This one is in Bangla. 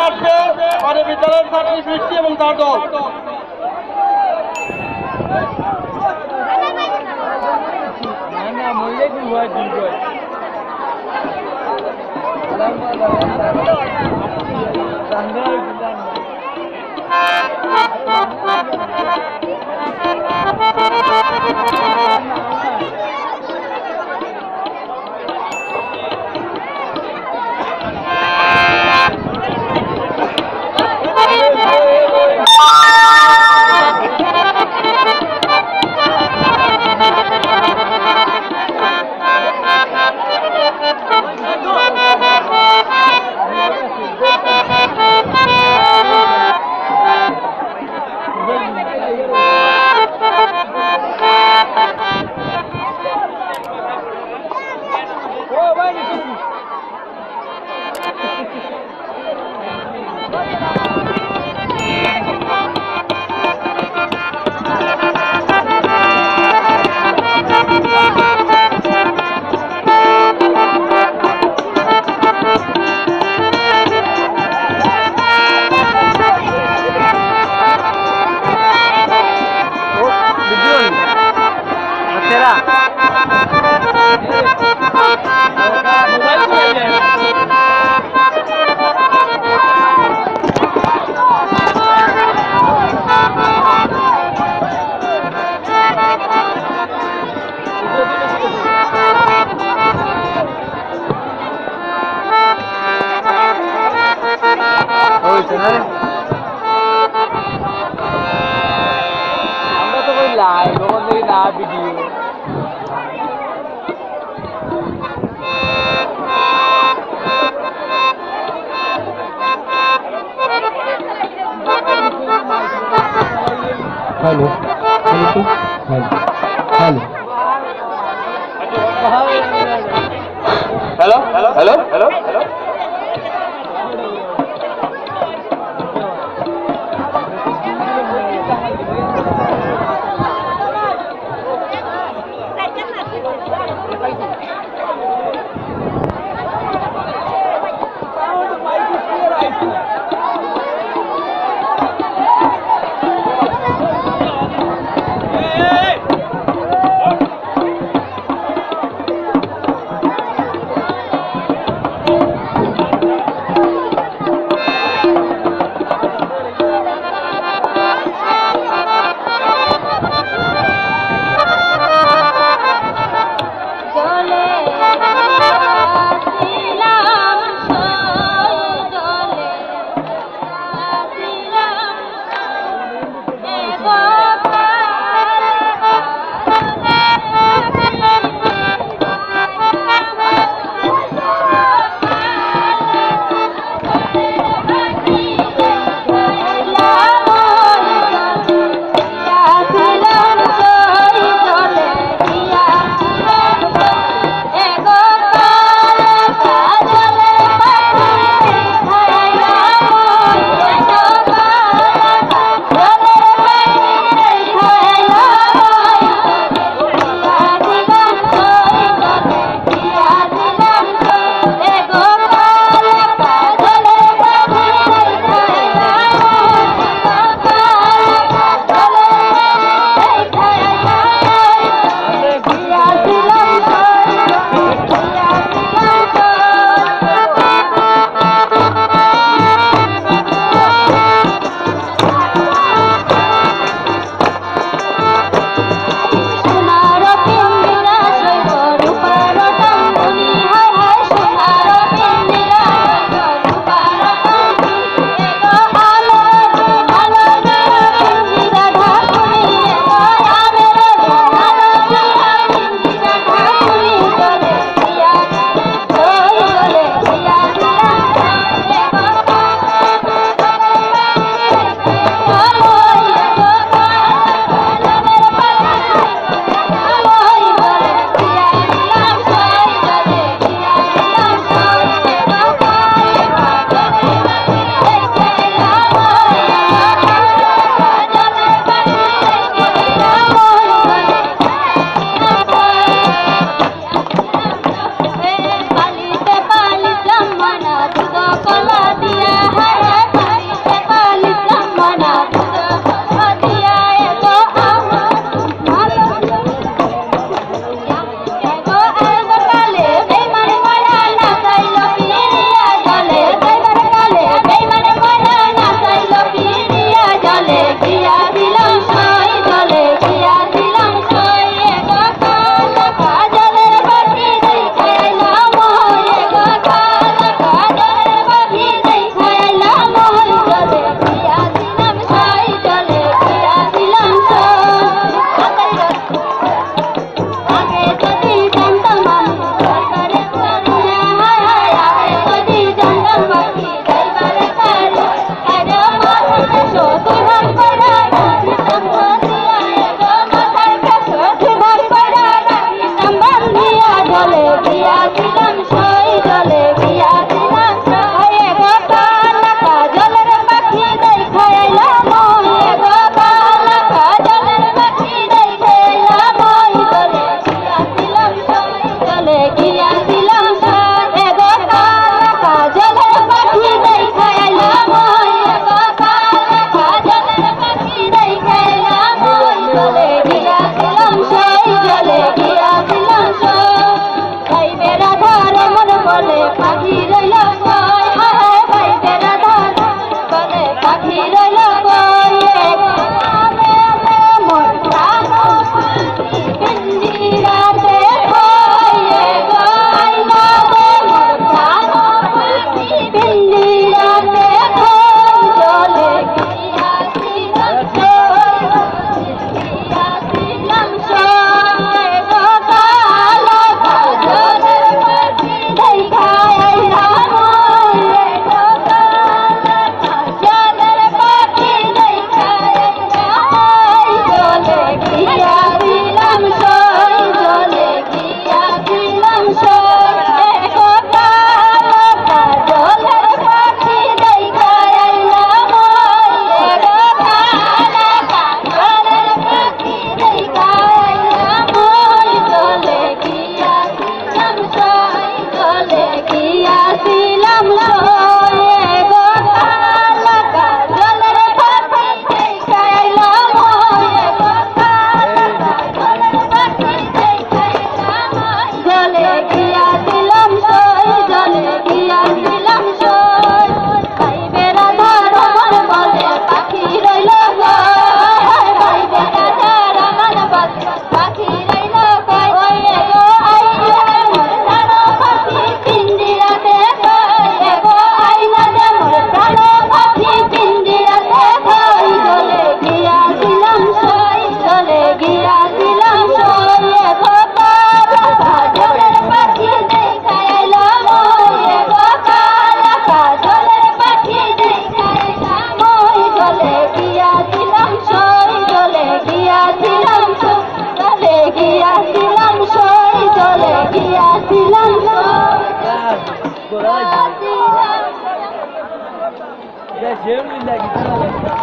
আসবে মানে বিদ্যালয়ের ছাত্রী বৃষ্টি এবং তার দল। আমরা তো কই লাইভ ওখান থেকে না video hello hello hello hello hello hello hello গিয়াছিলাম সই জলে গিয়াছিলাম সই এগো কালা কাজলের পাখি দেখা আইলাম এগো কালা কাজলের পাখি দেখা আইলাম জলে গিয়াছিলাম সই জলে গিয়াছিলাম সই এগো কালা কাজলের পাখি দেখা আইলাম এগো কালা কাজলের পাখি দেখা আইলাম জলে গিয়াছিলাম সই জলে গিয়াছিলাম সই পাইবে রাধা রমন বলে পাখি রইল কই পাইবে রাধা রমন বলে পাখি রইল কই ওই এগো আইলা মোর প্রাণ পাখি পিঞ্জিরাতে কই এগো আইলা দে মোর প্রাণ পাখি পিঞ্জিরাতে কই জলে গিয়াছিলাম সই জলে গিয়াছিলাম সই এগো কালা কাজলের পাখি দেখা আইলাম এগো কালা কাজলের পাখি দেখা আইলাম জলে গিয়াছিলাম সই জলে গিয়াছিলাম সই জলে গিয়াছিলাম সই জলে গিয়াছিলাম সই Gel, gel, gel, gel.